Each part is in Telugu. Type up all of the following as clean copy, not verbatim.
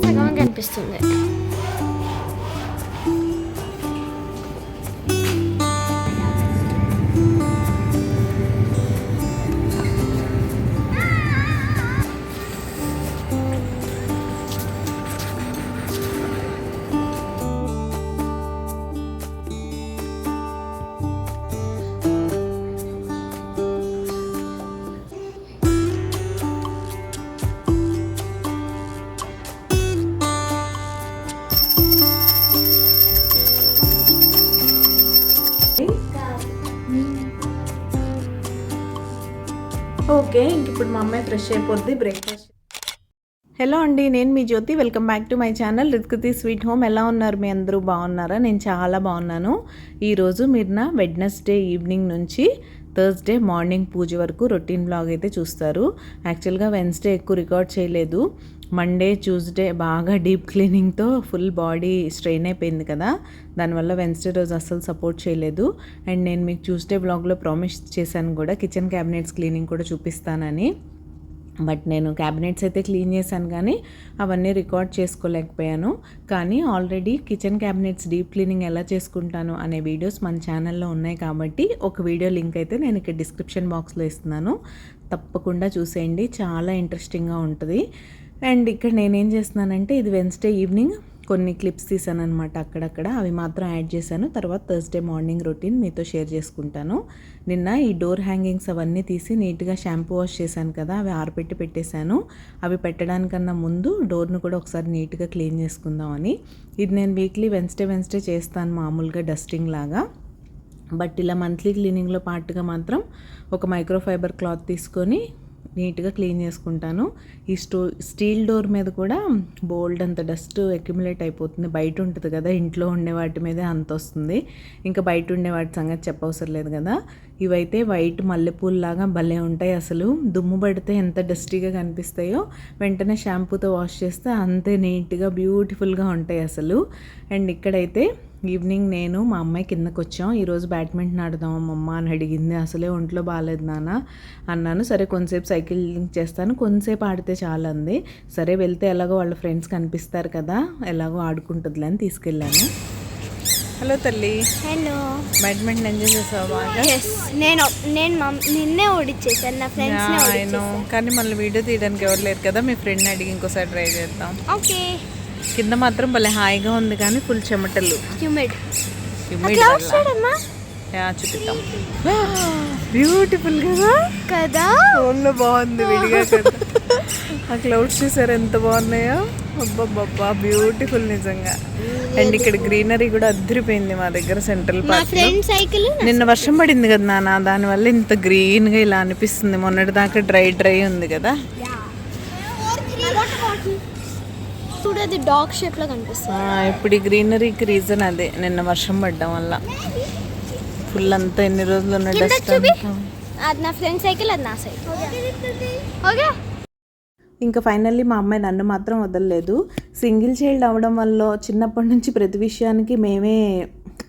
సగం కనిపిస్తుంది. ఓకే, ఇంక ఇప్పుడు మా అమ్మాయి ఫ్రెష్ అయిపోద్ది, బ్రేక్ఫాస్ట్. హలో అండి, నేను మీ Jyothi. Welcome back to my channel Ritkriti sweet home. ఎలా ఉన్నారు మీ అందరూ? బాగున్నారా? నేను చాలా బాగున్నాను. ఈరోజు మీరు నా వెడ్నెస్డే ఈవినింగ్ నుంచి థర్స్డే మార్నింగ్ పూజ వరకు రొటీన్ బ్లాగ్ అయితే చూస్తారు. యాక్చువల్గా వెన్స్డే ఎక్కువ రికార్డ్ చేయలేదు. మండే ట్యూస్డే బాగా డీప్ క్లీనింగ్తో ఫుల్ బాడీ స్ట్రెయిన్ అయిపోయింది కదా, దానివల్ల వెన్స్డే రోజు అస్సలు సపోర్ట్ చేయలేదు. అండ్ నేను మీకు ట్యూస్డే బ్లాగ్లో ప్రామిస్ చేశాను కూడా కిచెన్ క్యాబినెట్స్ క్లీనింగ్ కూడా చూపిస్తానని. బట్ నేను క్యాబినెట్స్ అయితే క్లీన్ చేశాను కానీ అవన్నీ రికార్డ్ చేసుకోలేకపోయాను. కానీ already kitchen cabinets deep cleaning ఎలా చేసుకుంటాను అనే వీడియోస్ మన ఛానల్లో ఉన్నాయి కాబట్టి ఒక వీడియో లింక్ అయితే నేను ఇక్కడ డిస్క్రిప్షన్ బాక్స్లో ఇస్తున్నాను, తప్పకుండా చూసేయండి, చాలా ఇంట్రెస్టింగ్గా ఉంటుంది. అండ్ ఇక్కడ నేనేం చేస్తున్నానంటే ఇది వెన్స్డే ఈవినింగ్ కొన్ని క్లిప్స్ తీసాను అనమాట, అక్కడక్కడ అవి మాత్రం యాడ్ చేశాను. తర్వాత థర్స్డే మార్నింగ్ రొటీన్ మీతో షేర్ చేసుకుంటాను. నిన్న ఈ డోర్ హ్యాంగింగ్స్ అవన్నీ తీసి నీట్గా షాంపూ వాష్ చేశాను కదా, అవి ఆరబెట్టి పెట్టేశాను. అవి పెట్టడానికన్నా ముందు డోర్ను కూడా ఒకసారి నీట్గా క్లీన్ చేసుకుందామని. ఇది నేను వీక్లీ వెన్స్డే చేస్తాను మామూలుగా డస్టింగ్ లాగా. బట్ ఇలా మంత్లీ క్లీనింగ్లో పార్ట్గా మాత్రం ఒక మైక్రోఫైబర్ క్లాత్ తీసుకొని నీట్గా క్లీన్ చేసుకుంటాను. ఈ స్టీల్ డోర్ మీద కూడా బోల్డ్ అంత డస్ట్ అక్యుములేట్ అయిపోతుంది. బయట ఉంటుంది కదా, ఇంట్లో ఉండే వాటి మీదే అంత వస్తుంది, ఇంకా బయట ఉండే వాటి సంగతి చెప్పవసరం లేదు కదా. ఇవైతే వైట్ మల్లెపూల్లాగా భలే ఉంటాయి. అసలు దుమ్ము పడితే ఎంత డస్టీగా కనిపిస్తాయో వెంటనే షాంపూతో వాష్ చేస్తే అంతే నీట్గా బ్యూటిఫుల్గా ఉంటాయి అసలు. అండ్ ఇక్కడైతే ఈవినింగ్ నేను మా అమ్మాయి కిందకు వచ్చాం. ఈరోజు బ్యాడ్మింటన్ ఆడదాం అమ్మ అని అడిగింది. అసలే ఒంట్లో బాగాలేదు నాన్న అన్నాను. సరే కొంతసేపు సైకిల్ చేస్తాను, కొంతసేపు ఆడితే చాలా అంది. సరే వెళ్తే ఎలాగో వాళ్ళ ఫ్రెండ్స్ కనిపిస్తారు కదా, ఎలాగో ఆడుకుంటుందిలే అని తీసుకెళ్ళాను. హలో తల్లి. హలో. బ్యాడ్మింటన్ ఎంజాయ్ చేసావా బాగా? నేను నిన్నే ఓడిచ్చేసాను, నా ఫ్రెండ్స్. కానీ మళ్ళీ వీడియో తీయడానికి ఎవరు లేరు కదా, మీ ఫ్రెండ్ని అడిగి ఇంకోసారి ట్రై చేద్దాం. ఓకే. కింద మాత్రం భలే హాయిగా ఉంది కానీ ఫుల్ చెమటలు, హ్యూమిడ్ చూపిద్దాం. బ్యూటిఫుల్ కదా కదా, ఫోన్లో బాగుంది విడిగా కదా. ఆ క్లౌడ్స్ చూసారు ఎంత బాగున్నాయో, అబ్బబ్బబ్బా బ్యూటిఫుల్ నిజంగా. అండ్ ఇక్కడ గ్రీనరీ కూడా అదిరిపోయింది మా దగ్గర సెంట్రల్ పార్క్. నిన్న వర్షం పడింది కదా నాన్న, దానివల్ల ఇంత గ్రీన్గా ఇలా అనిపిస్తుంది. మొన్నటి దాకా డ్రై ఉంది కదా. చూడది డాగ్ షేప్ లో కనిపిస్తుంది. ఇప్పుడు ఈ గ్రీనరీకి రీజన్ అదే, నిన్న వర్షం పడడం వల్ల ఫుల్ అంతా ఎన్ని రోజులు ఉన్న డస్ట్. అది నా ఫ్రెండ్ సైకిల్, అది నా సైకిల్. ఓకే. ఇంకా ఫైనల్లీ మా అమ్మాయి నన్ను మాత్రం వదలలేదు. సింగిల్ చైల్డ్ అవ్వడం వల్ల చిన్నప్పటి నుంచి ప్రతి విషయానికి మేమే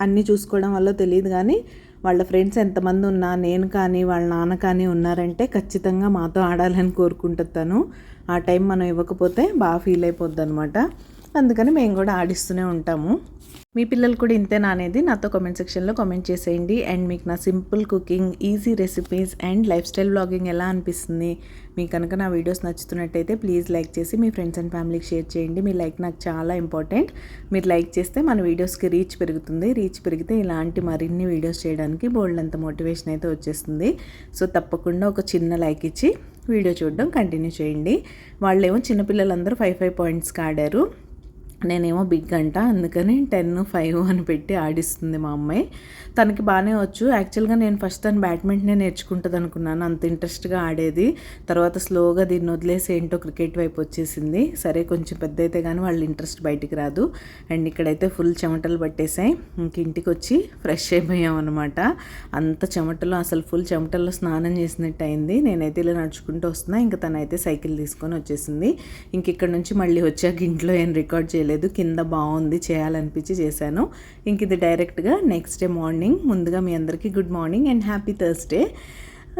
అన్నీ చూసుకోవడం వల్ల తెలియదు కానీ వాళ్ళ ఫ్రెండ్స్ ఎంతమంది ఉన్నా, నేను కానీ వాళ్ళ నాన్న కానీ ఉన్నారంటే ఖచ్చితంగా మాతో ఆడాలని కోరుకుంటుంది తను. ఆ టైం మనం ఇవ్వకపోతే బాగా ఫీల్ అయిపోద్ది అనమాట. అందుకని మేము కూడా ఆడిస్తూనే ఉంటాము. మీ పిల్లలు కూడా ఇంతేనా అనేది నాతో కామెంట్ సెక్షన్లో కామెంట్ చేసేయండి. అండ్ మీకు నా simple cooking, easy recipes and life style blogging ఎలా అనిపిస్తుంది? మీకు కనుక నా వీడియోస్ నచ్చుతున్నట్టయితే ప్లీజ్ లైక్ చేసి మీ ఫ్రెండ్స్ అండ్ ఫ్యామిలీకి షేర్ చేయండి. మీ లైక్ నాకు చాలా ఇంపార్టెంట్. మీరు లైక్ చేస్తే మన వీడియోస్కి రీచ్ పెరుగుతుంది. రీచ్ పెరిగితే ఇలాంటి మరిన్ని వీడియోస్ చేయడానికి బోల్డ్ అంత మోటివేషన్ అయితే వచ్చేస్తుంది. సో తప్పకుండా ఒక చిన్న లైక్ ఇచ్చి వీడియో చూడడం కంటిన్యూ చేయండి. వాళ్ళేమో చిన్నపిల్లలందరూ 5 పాయింట్స్కి ఆడారు, నేనేమో బిగ్ అంట, అందుకని 10, 5 అని పెట్టి ఆడిస్తుంది మా అమ్మాయి. తనకి బాగానే వచ్చు. యాక్చువల్గా నేను ఫస్ట్ తను బ్యాడ్మింటనే నేర్చుకుంటుంది అనుకున్నాను, అంత ఇంట్రెస్ట్గా ఆడేది. తర్వాత స్లోగా దీన్ని వదిలేసి ఏంటో క్రికెట్ వైపు వచ్చేసింది. సరే కొంచెం పెద్ద అయితే కానీ వాళ్ళ ఇంట్రెస్ట్ బయటికి రాదు. అండ్ ఇక్కడైతే ఫుల్ చెమటలు పట్టేసాయి. ఇంక ఇంటికి వచ్చి ఫ్రెష్ అయిపోయాం అనమాట. అంత చెమటలు, అసలు ఫుల్ చెమటల్లో స్నానం చేసినట్టు అయింది. నేనైతే ఇలా నడుచుకుంటూ వస్తున్నా, ఇంకా తనైతే సైకిల్ తీసుకొని వచ్చేసింది. ఇంక ఇక్కడ నుంచి మళ్ళీ వచ్చాక ఇంట్లో ఏం రికార్డ్ చేయలేదు, కింద బాగుంది చేయాలనిపించి చేశాను. ఇంక ఇది డైరెక్ట్గా నెక్స్ట్ డే మార్నింగ్. ముందుగా మీ అందరికీ good morning and happy Thursday.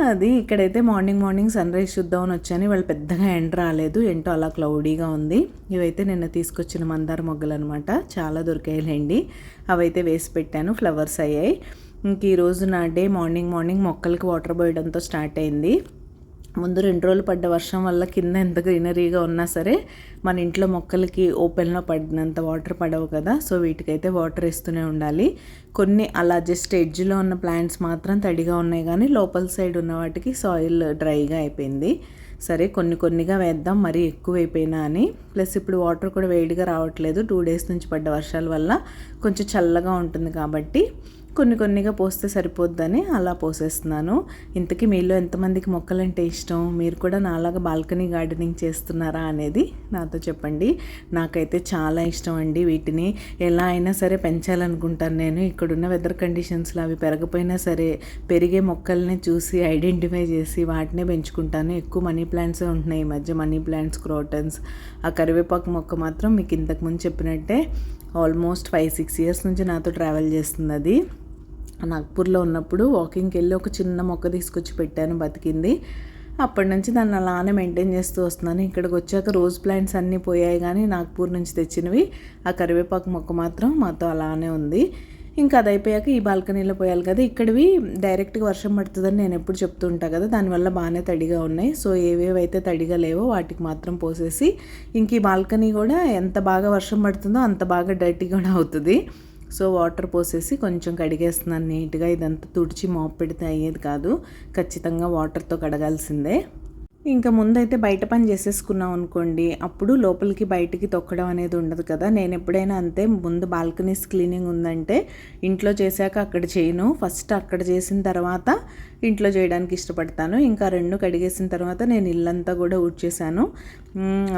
అది ఇక్కడైతే మార్నింగ్ సన్ రైజ్ చూద్దామని వచ్చాను. వాళ్ళు పెద్దగా ఎండ రాలేదు, ఏంటో అలా క్లౌడీగా ఉంది. ఇవైతే నిన్న తీసుకొచ్చిన మందార మొగ్గలు అనమాట, చాలా దొరికాయిలేండి. అవైతే వేసి పెట్టాను, ఫ్లవర్స్ అయ్యాయి. ఇంక ఈరోజు నా డే మార్నింగ్ మొక్కలకి వాటర్ పోయడంతో స్టార్ట్ అయింది. ముందు 2 రోజులు పడ్డ వర్షం వల్ల కింద ఎంత గ్రీనరీగా ఉన్నా సరే మన ఇంట్లో మొక్కలకి ఓపెన్లో పడినంత వాటర్ పడవు కదా, సో వీటికైతే వాటర్ ఇస్తూనే ఉండాలి. కొన్ని అలా జస్ట్ ఎడ్జ్లో ఉన్న ప్లాంట్స్ మాత్రం తడిగా ఉన్నాయి, కానీ లోపల సైడ్ ఉన్న వాటికి సాయిల్ డ్రైగా అయిపోయింది. సరే కొన్నిగా వేద్దాం, మరీ ఎక్కువైపోయినా అని. ప్లస్ ఇప్పుడు వాటర్ కూడా వేడిగా రావట్లేదు, 2 డేస్ నుంచి పడ్డ వర్షాల వల్ల కొంచెం చల్లగా ఉంటుంది కాబట్టి కొన్నిగా పోస్తే సరిపోద్దని అలా పోసేస్తున్నాను. ఇంతకీ మీలో ఎంతమందికి మొక్కలంటే ఇష్టం? మీరు కూడా నాలాగా బాల్కనీ గార్డెనింగ్ చేస్తున్నారా అనేది నాతో చెప్పండి. నాకైతే చాలా ఇష్టం అండి. వీటిని ఎలా అయినా సరే పెంచాలనుకుంటాను నేను. ఇక్కడున్న వెదర్ కండిషన్స్లో అవి పెరగపోయినా సరే పెరిగే మొక్కల్ని చూసి ఐడెంటిఫై చేసి వాటినే పెంచుకుంటాను. ఎక్కువ మనీ ప్లాంట్సే ఉంటున్నాయి ఈ మధ్య, మనీ ప్లాంట్స్, క్రోటన్స్. ఆ కరివేపాకు మొక్క మాత్రం మీకు ఇంతకుముందు చెప్పినట్టే ఆల్మోస్ట్ 5-6 ఇయర్స్ నుంచి నాతో ట్రావెల్ చేస్తుంది. అది నాగ్పూర్లో ఉన్నప్పుడు వాకింగ్కి వెళ్ళి ఒక చిన్న మొక్క తీసుకొచ్చి పెట్టాను, బతికింది. అప్పటి నుంచి దాన్ని అలానే మెయింటైన్ చేస్తూ వస్తున్నాను. ఇక్కడికి వచ్చాక రోజ్ ప్లాంట్స్ అన్నీ పోయాయి, కానీ నాగ్పూర్ నుంచి తెచ్చినవి ఆ కరివేపాకు మొక్క మాత్రం మాతో అలానే ఉంది. ఇంకా అది అయిపోయాక ఈ బాల్కనీలో పోయాలి కదా, ఇక్కడివి డైరెక్ట్గా వర్షం పడుతుందని నేను ఎప్పుడు చెప్తూ ఉంటాను కదా, దానివల్ల బాగానే తడిగా ఉన్నాయి. సో ఏవేవైతే తడిగా లేవో వాటికి మాత్రం పోసేసి, ఇంక ఈ బాల్కనీ కూడా ఎంత బాగా వర్షం పడుతుందో అంత బాగా డర్టీ కూడా అవుతుంది. సో వాటర్ పోసేసి కొంచెం కడిగేస్తున్నాను నీట్గా. ఇదంతా తుడిచి మాప్ పెడితే అయ్యేది కాదు, ఖచ్చితంగా వాటర్తో కడగాల్సిందే. ఇంకా ముందైతే బయట పని చేసేసుకున్నాం అనుకోండి, అప్పుడు లోపలికి బయటికి తొక్కడం అనేది ఉండదు కదా. నేను ఎప్పుడైనా అంతే, ముందు బాల్కనీస్ క్లీనింగ్ ఉందంటే ఇంట్లో చేశాక అక్కడ చేయను, ఫస్ట్ అక్కడ చేసిన తర్వాత ఇంట్లో చేయడానికి ఇష్టపడతాను. ఇంకా 2 కడిగేసిన తర్వాత నేను ఇల్లంతా కూడా ఊడ్చేసాను.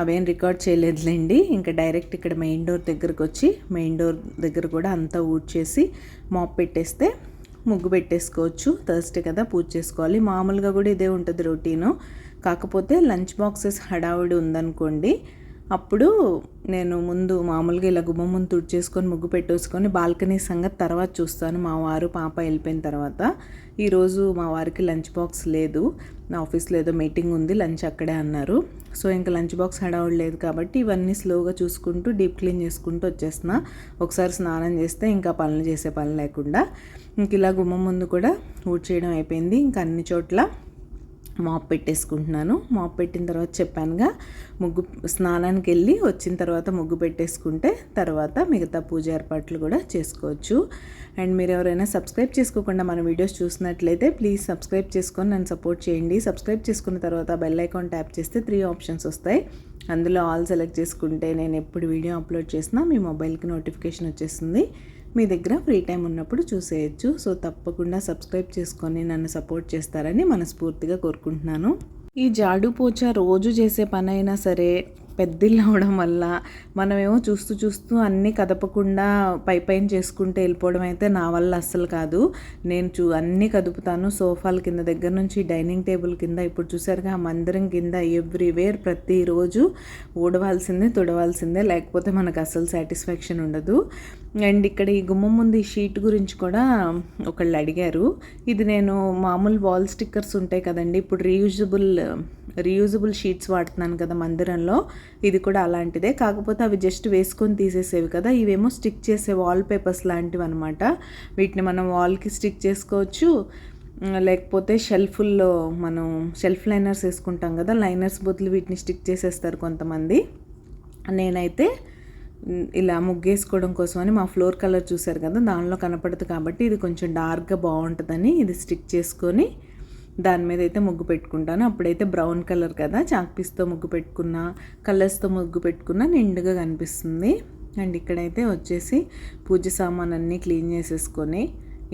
అవేం రికార్డ్ చేయలేదులేండి. ఇంకా డైరెక్ట్ ఇక్కడ మెయిన్ డోర్ దగ్గరకు వచ్చి మెయిన్ డోర్ దగ్గర కూడా అంతా ఊడ్చేసి మాప్ పెట్టేస్తే ముగ్గు పెట్టేసుకోవచ్చు. థర్స్డే కదా, పూజ చేసుకోవాలి. మామూలుగా కూడా ఇదే ఉంటుంది రొటీను. కాకపోతే లంచ్ బాక్సెస్ హడావుడి ఉందనుకోండి, అప్పుడు నేను ముందు మామూలుగా ఇలా గుమ్మం ముందు తుడిచేసుకొని ముగ్గు పెట్టేసుకొని బాల్కనీ సంగతి తర్వాత చూస్తాను. మా వారు పాప వెళ్ళిపోయిన తర్వాత. ఈరోజు మా వారికి లంచ్ బాక్స్ లేదు, నా ఆఫీస్లో ఏదో మీటింగ్ ఉంది, లంచ్ అక్కడే అన్నారు. సో ఇంకా లంచ్ బాక్స్ హడావుడి లేదు కాబట్టి ఇవన్నీ స్లోగా చూసుకుంటూ డీప్ క్లీన్ చేసుకుంటూ వచ్చేస్తున్నా. ఒకసారి స్నానం చేస్తే ఇంకా పనులు చేసే పని లేకుండా. ఇంక ఇలా గుమ్మం ముందు కూడా ఊడ్చేయడం అయిపోయింది. ఇంకా అన్ని చోట్ల మాప్ పెట్టేసుకుంటున్నాను. మాప్ పెట్టిన తర్వాత చెప్పానుగా, ముగ్గు స్నానానికి వెళ్ళి వచ్చిన తర్వాత ముగ్గు పెట్టేసుకుంటే తర్వాత మిగతా పూజ ఏర్పాట్లు కూడా చేసుకోవచ్చు. అండ్ మీరు ఎవరైనా సబ్స్క్రైబ్ చేసుకోకుండా మన వీడియోస్ చూసినట్లయితే ప్లీజ్ సబ్స్క్రైబ్ చేసుకొని నన్ను సపోర్ట్ చేయండి. సబ్స్క్రైబ్ చేసుకున్న తర్వాత బెల్ ఐకాన్ ట్యాప్ చేస్తే 3 ఆప్షన్స్ వస్తాయి. అందులో ఆల్ సెలెక్ట్ చేసుకుంటే నేను ఎప్పుడు వీడియో అప్లోడ్ చేసినా మీ మొబైల్కి నోటిఫికేషన్ వచ్చేస్తుంది. మీ దగ్గర ఫ్రీ టైం ఉన్నప్పుడు చూసేయచ్చు. సో తప్పకుండా సబ్స్క్రైబ్ చేసుకొని నన్ను సపోర్ట్ చేస్తారని మనస్ఫూర్తిగా కోరుకుంటున్నాను. ఈ జాడు పోచ రోజు చేసే పని అయినా సరే పెద్దిల్లు అవడం వల్ల మనమేమో చూస్తూ అన్నీ కదపకుండా పైన చేసుకుంటూ వెళ్ళిపోవడం అయితే నా వల్ల అస్సలు కాదు. నేను అన్నీ కదుపుతాను. సోఫాల కింద దగ్గర నుంచి డైనింగ్ టేబుల్ కింద, ఇప్పుడు చూసారుగా మందిరం కింద, ఎవ్రీవేర్ ప్రతిరోజు ఊడవాల్సిందే, తుడవాల్సిందే, లేకపోతే మనకు అస్సలు సాటిస్ఫాక్షన్ ఉండదు. అండ్ ఇక్కడ ఈ గుమ్మం ముందు ఈ షీట్ గురించి కూడా ఒకళ్ళు అడిగారు. ఇది నేను మామూలు వాల్ స్టిక్కర్స్ ఉంటాయి కదండి, ఇప్పుడు రీయూజబుల్ షీట్స్ వాడుతున్నాను కదా మందిరంలో, ఇది కూడా అలాంటిదే. కాకపోతే అవి జస్ట్ వేసుకొని తీసేసేవి కదా, ఇవేమో స్టిక్ చేసే వాల్ పేపర్స్ లాంటివి అనమాట. వీటిని మనం వాల్కి స్టిక్ చేసుకోవచ్చు, లేకపోతే షెల్ఫ్ల్లో మనం షెల్ఫ్ లైనర్స్ వేసుకుంటాం కదా, లైనర్స్ బదులు వీటిని స్టిక్ చేసేస్తారు కొంతమంది. నేనైతే ఇలా ముగ్గేసుకోవడం కోసమని మా ఫ్లోర్ కలర్ చూసారు కదా, దానిలో కనపడదు కాబట్టి ఇది కొంచెం డార్క్గా బాగుంటుందని ఇది స్టిక్ చేసుకొని దాని మీద అయితే ముగ్గు పెట్టుకుంటాను. అప్పుడైతే బ్రౌన్ కలర్ కదా, చాక్పీస్తో ముగ్గు పెట్టుకున్నా, కలర్స్తో ముగ్గు పెట్టుకున్నా నిండుగా కనిపిస్తుంది. అండ్ ఇక్కడైతే వచ్చేసి పూజ సామాన్ అన్నీ క్లీన్ చేసేసుకొని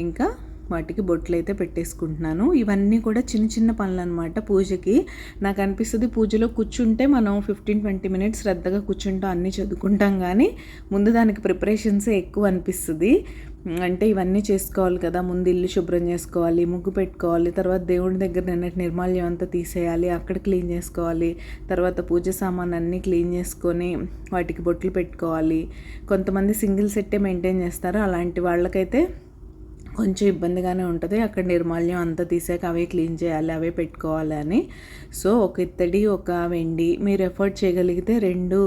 ఇంకా వాటికి బొట్లు అయితే పెట్టేసుకుంటున్నాను. ఇవన్నీ కూడా చిన్న పనులు అనమాట పూజకి. నాకు అనిపిస్తుంది పూజలో కూర్చుంటే మనం 15-20 మినిట్స్ శ్రద్ధగా కూర్చుంటాం, అన్నీ చదువుకుంటాం, కానీ ముందు దానికి ప్రిపరేషన్సే ఎక్కువ అనిపిస్తుంది. అంటే ఇవన్నీ చేసుకోవాలి కదా, ముందు ఇల్లు శుభ్రం చేసుకోవాలి, ముగ్గు పెట్టుకోవాలి, తర్వాత దేవుడి దగ్గర నిన్నటి నిర్మాల్యం అంతా తీసేయాలి, అక్కడ క్లీన్ చేసుకోవాలి, తర్వాత పూజ సామాన్ అన్నీ క్లీన్ చేసుకొని వాటికి బొట్లు పెట్టుకోవాలి. కొంతమంది సింగిల్ సెట్టే మెయింటైన్ చేస్తారు, అలాంటి వాళ్ళకైతే కొంచెం ఇబ్బందిగానే ఉంటుంది. అక్కడ నిర్మాల్యం అంతా తీసాక అవే క్లీన్ చేయాలి, అవే పెట్టుకోవాలి అని. సో ఒక ఇత్తడి ఒక వెండి మీరు ఎఫర్ట్ చేయగలిగితే 2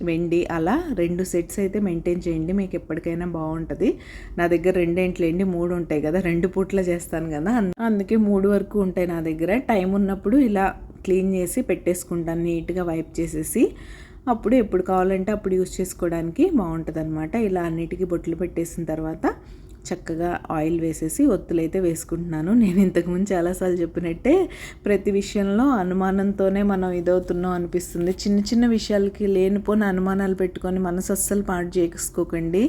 వెండి అలా 2 సెట్స్ అయితే మెయింటైన్ చేయండి, మీకు ఎప్పటికైనా బాగుంటుంది. నా దగ్గర 2 ఏంట్లేండి 3 ఉంటాయి కదా, 2 పూట్ల చేస్తాను కదా, అందుకే 3 వరకు ఉంటాయి నా దగ్గర. టైం ఉన్నప్పుడు ఇలా క్లీన్ చేసి పెట్టేసుకుంటాను, నీట్గా వైప్ చేసేసి. అప్పుడు ఎప్పుడు కావాలంటే అప్పుడు యూస్ చేసుకోవడానికి బాగుంటుంది అనమాట. ఇలా అన్నిటికీ బొట్లు పెట్టేసిన తర్వాత చక్కగా ఆయిల్ వేసేసి ఒత్తులైతే వేసుకుంటున్నాను. నేను ఇంతకుముందు చాలాసార్లు చెప్పినట్టే ప్రతి విషయంలో అనుమానంతోనే మనం ఇదవుతున్నాం అనిపిస్తుంది. చిన్న చిన్న విషయాలకి లేనిపోని అనుమానాలు పెట్టుకొని మనసు అస్సలు పాడు చేసుకోకండి.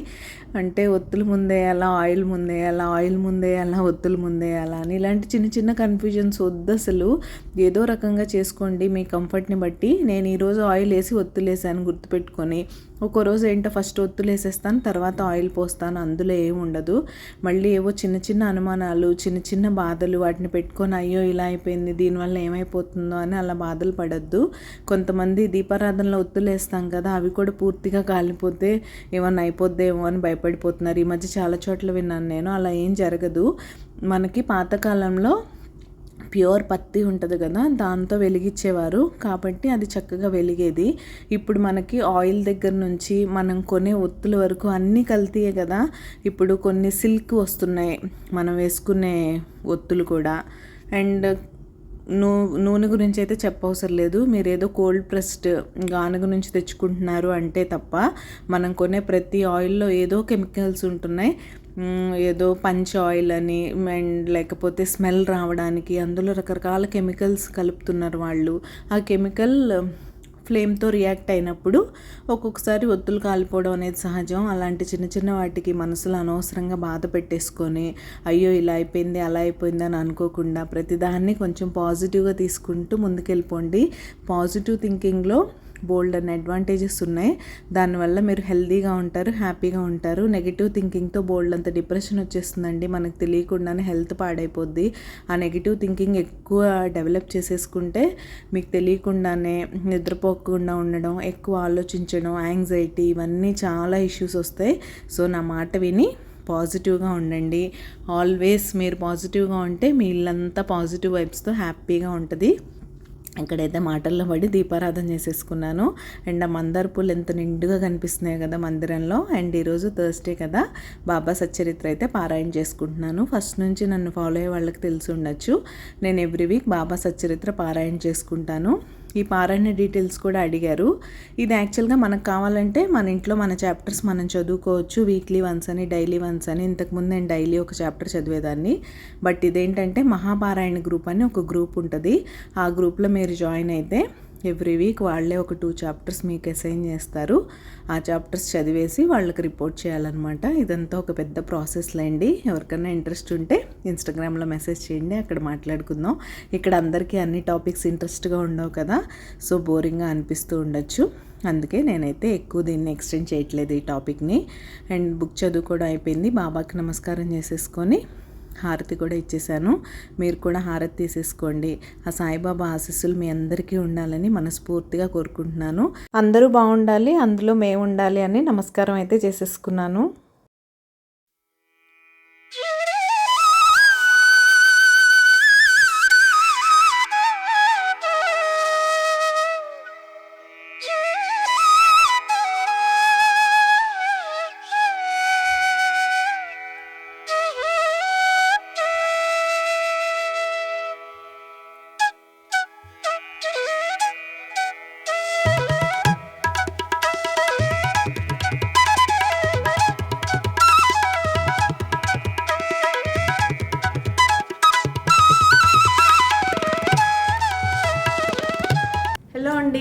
అంటే ఒత్తులు ముందేయాలా, ఆయిల్ ముందేయాలా, ఆయిల్ ముందేయాలా, ఒత్తులు ముందేయాలా అని ఇలాంటి చిన్న చిన్న కన్ఫ్యూజన్స్ వద్దు అసలు. ఏదో రకంగా చేసుకోండి మీ కంఫర్ట్ని బట్టి. నేను ఈరోజు ఆయిల్ వేసి ఒత్తులు వేసాను గుర్తుపెట్టుకొని. ఒక్కో రోజు ఏంటో ఫస్ట్ ఒత్తులు వేసేస్తాను, తర్వాత ఆయిల్ పోస్తాను, అందులో ఏమి ఉండదు. మళ్ళీ ఏవో చిన్న చిన్న అనుమానాలు, చిన్న చిన్న బాధలు వాటిని పెట్టుకొని అయ్యో ఇలా అయిపోయింది దీనివల్ల ఏమైపోతుందో అని అలా బాధలు పడద్దు. కొంతమంది దీపారాధనలో ఒత్తులు వేస్తాం కదా, అవి కూడా పూర్తిగా కాలిపోతే ఏమన్నా అయిపోద్దేమో అని భయపడిపోతున్నారు. ఈ మధ్య చాలా చోట్ల విన్నాను నేను. అలా ఏం జరగదు. మనకి పాతకాలంలో ప్యూర్ పత్తి ఉంటుంది కదా, దాంతో వెలిగించేవారు కాబట్టి అది చక్కగా వెలిగేది. ఇప్పుడు మనకి ఆయిల్ దగ్గర నుంచి మనం కొనే ఒత్తుల వరకు అన్నీ కల్తీయే కదా. ఇప్పుడు కొన్ని సిల్క్ వస్తున్నాయి మనం వేసుకునే ఒత్తులు కూడా. అండ్ నూనె గురించి అయితే చెప్పవసరం లేదు. మీరు ఏదో కోల్డ్ ప్రెస్డ్ గానుగ నుంచి తెచ్చుకుంటున్నారు అంటే తప్ప మనం కొనే ప్రతి ఆయిల్లో ఏదో కెమికల్స్ ఉంటున్నాయి. ఏదో పంచ్ ఆయిల్ అని అండ్ లేకపోతే స్మెల్ రావడానికి అందులో రకరకాల కెమికల్స్ కలుపుతున్నారు వాళ్ళు. ఆ కెమికల్ ఫ్లేమ్తో రియాక్ట్ అయినప్పుడు ఒక్కొక్కసారి ఒత్తులు కాలిపోవడం అనేది సహజం. అలాంటి చిన్న చిన్న వాటికి మనసులో అనవసరంగా బాధ పెట్టేసుకొని అయ్యో ఇలా అయిపోయింది అలా అయిపోయింది అని అనుకోకుండా ప్రతిదాన్ని కొంచెం పాజిటివ్గా తీసుకుంటూ ముందుకెళ్ళిపోండి. పాజిటివ్ థింకింగ్లో బోల్డ్ అనే అడ్వాంటేజెస్ ఉన్నాయి. దానివల్ల మీరు హెల్తీగా ఉంటారు, హ్యాపీగా ఉంటారు. నెగిటివ్ థింకింగ్తో బోల్డ్ అంత డిప్రెషన్ వచ్చేస్తుందండి, మనకు తెలియకుండానే హెల్త్ పాడైపోద్ది. ఆ నెగిటివ్ థింకింగ్ ఎక్కువ డెవలప్ చేసేసుకుంటే మీకు తెలియకుండానే నిద్రపోకుండా ఉండడం, ఎక్కువ ఆలోచించడం, యాంగ్జైటీ, ఇవన్నీ చాలా ఇష్యూస్ వస్తాయి. సో నా మాట విని పాజిటివ్గా ఉండండి. ఆల్వేస్ మీరు పాజిటివ్గా ఉంటే మీ ఇల్లంతా పాజిటివ్ వైబ్స్తో హ్యాపీగా ఉంటుంది. ఇక్కడైతే మాటల్లో పడి దీపారాధన చేసేసుకున్నాను. అండ్ ఆ మందార పూలు ఎంత నిండుగా కనిపిస్తున్నాయి కదా మందిరంలో. అండ్ ఈరోజు థర్స్డే కదా, బాబా సచ్చరిత్ర అయితే పారాయణ చేసుకుంటున్నాను. ఫస్ట్ నుంచి నన్ను ఫాలో అయ్యే వాళ్ళకి తెలిసి ఉండొచ్చు, నేను ఎవ్రీ వీక్ బాబా సచ్చరిత్ర పారాయణ చేసుకుంటాను. ఈ పారాయణ డీటెయిల్స్ కూడా అడిగారు. ఇది యాక్చువల్గా మనకు కావాలంటే మన ఇంట్లో మన చాప్టర్స్ మనం చదువుకోవచ్చు, వీక్లీ వన్స్ అని, డైలీ వన్స్ అని. ఇంతకుముందు నేను డైలీ ఒక చాప్టర్ చదివేదాన్ని. బట్ ఇదేంటంటే మహాపారాయణ గ్రూప్ అని ఒక గ్రూప్ ఉంటుంది. ఆ గ్రూప్లో మీరు జాయిన్ అయితే ఎవ్రీ వీక్ వాళ్ళే ఒక 2 చాప్టర్స్ మీకు అసైన్ చేస్తారు. ఆ చాప్టర్స్ చదివేసి వాళ్ళకి రిపోర్ట్ చేయాలన్నమాట. ఇదంతా ఒక పెద్ద ప్రాసెస్లో అండి. ఎవరికైనా ఇంట్రెస్ట్ ఉంటే ఇన్స్టాగ్రామ్లో మెసేజ్ చేయండి, అక్కడ మాట్లాడుకుందాం. ఇక్కడ అందరికీ అన్ని టాపిక్స్ ఇంట్రెస్ట్గా ఉండవు కదా, సో బోరింగ్గా అనిపిస్తూ ఉండొచ్చు. అందుకే నేనైతే ఎక్కువ దీన్ని ఎక్స్టెండ్ చేయట్లేదు ఈ టాపిక్ని. అండ్ బుక్ చదువు కూడా అయిపోయింది. బాబాకి నమస్కారం చేసేసుకొని హారతి కూడా ఇచ్చేసాను. మీరు కూడా హారతి తీసేసుకోండి. ఆ సాయిబాబా ఆశీస్సులు మీ అందరికీ ఉండాలని మనస్ఫూర్తిగా కోరుకుంటున్నాను. అందరూ బాగుండాలి, అందులో మేము ఉండాలి అని నమస్కారం అయితే చేసేసుకున్నాను.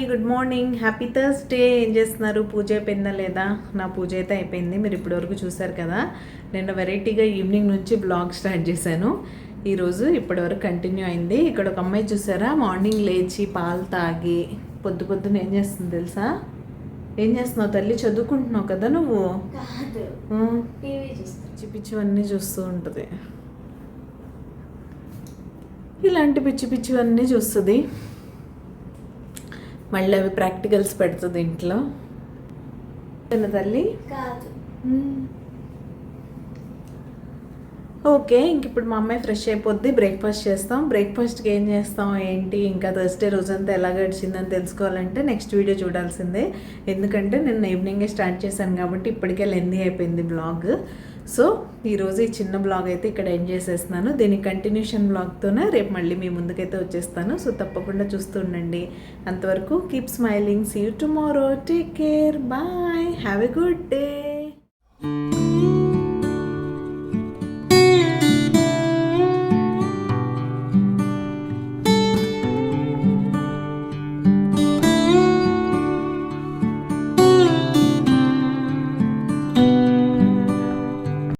Good morning, happy Thursday. ఏం చేస్తున్నారు? పూజ అయిపోయిందా లేదా? నా పూజ అయితే అయిపోయింది. మీరు ఇప్పటివరకు చూసారు కదా. నేను వెరైటీగా ఈవినింగ్ నుంచి బ్లాగ్ స్టార్ట్ చేశాను. ఈరోజు ఇప్పటివరకు కంటిన్యూ అయింది. ఇక్కడ ఒక అమ్మాయి చూసారా, మార్నింగ్ లేచి పాలు తాగి పొద్దున ఏం చేస్తుంది తెలుసా? ఏం చేస్తున్నావు తల్లి? చదువుకుంటున్నావు కదా నువ్వు? పిచ్చి పిచ్చివన్నీ చూస్తూ ఉంటుంది. ఇలాంటి పిచ్చి పిచ్చివన్నీ చూస్తుంది. మళ్ళీ అవి ప్రాక్టికల్స్ పెడుతుంది ఇంట్లో. తల్లి ఓకే, ఇంక ఇప్పుడు మా అమ్మాయి ఫ్రెష్ అయిపోద్ది, బ్రేక్ఫాస్ట్ చేస్తాం. బ్రేక్ఫాస్ట్కి ఏం చేస్తాం ఏంటి, ఇంకా థర్స్డే రోజంతా ఎలా గడిచిందని తెలుసుకోవాలంటే నెక్స్ట్ వీడియో చూడాల్సిందే. ఎందుకంటే నేను ఈవినింగే స్టార్ట్ చేశాను కాబట్టి ఇప్పటికే లెందీ అయిపోయింది బ్లాగ్. సో ఈరోజు ఈ చిన్న బ్లాగ్ అయితే ఇక్కడ ఎండ్ చేసేస్తున్నాను. దీని కంటిన్యూషన్ బ్లాగ్తోనే రేపు మళ్ళీ మీ ముందుకైతే వచ్చేస్తాను. సో తప్పకుండా చూస్తూ ఉండండి. అంతవరకు keep smiling, see you tomorrow, take care, bye, have a good day.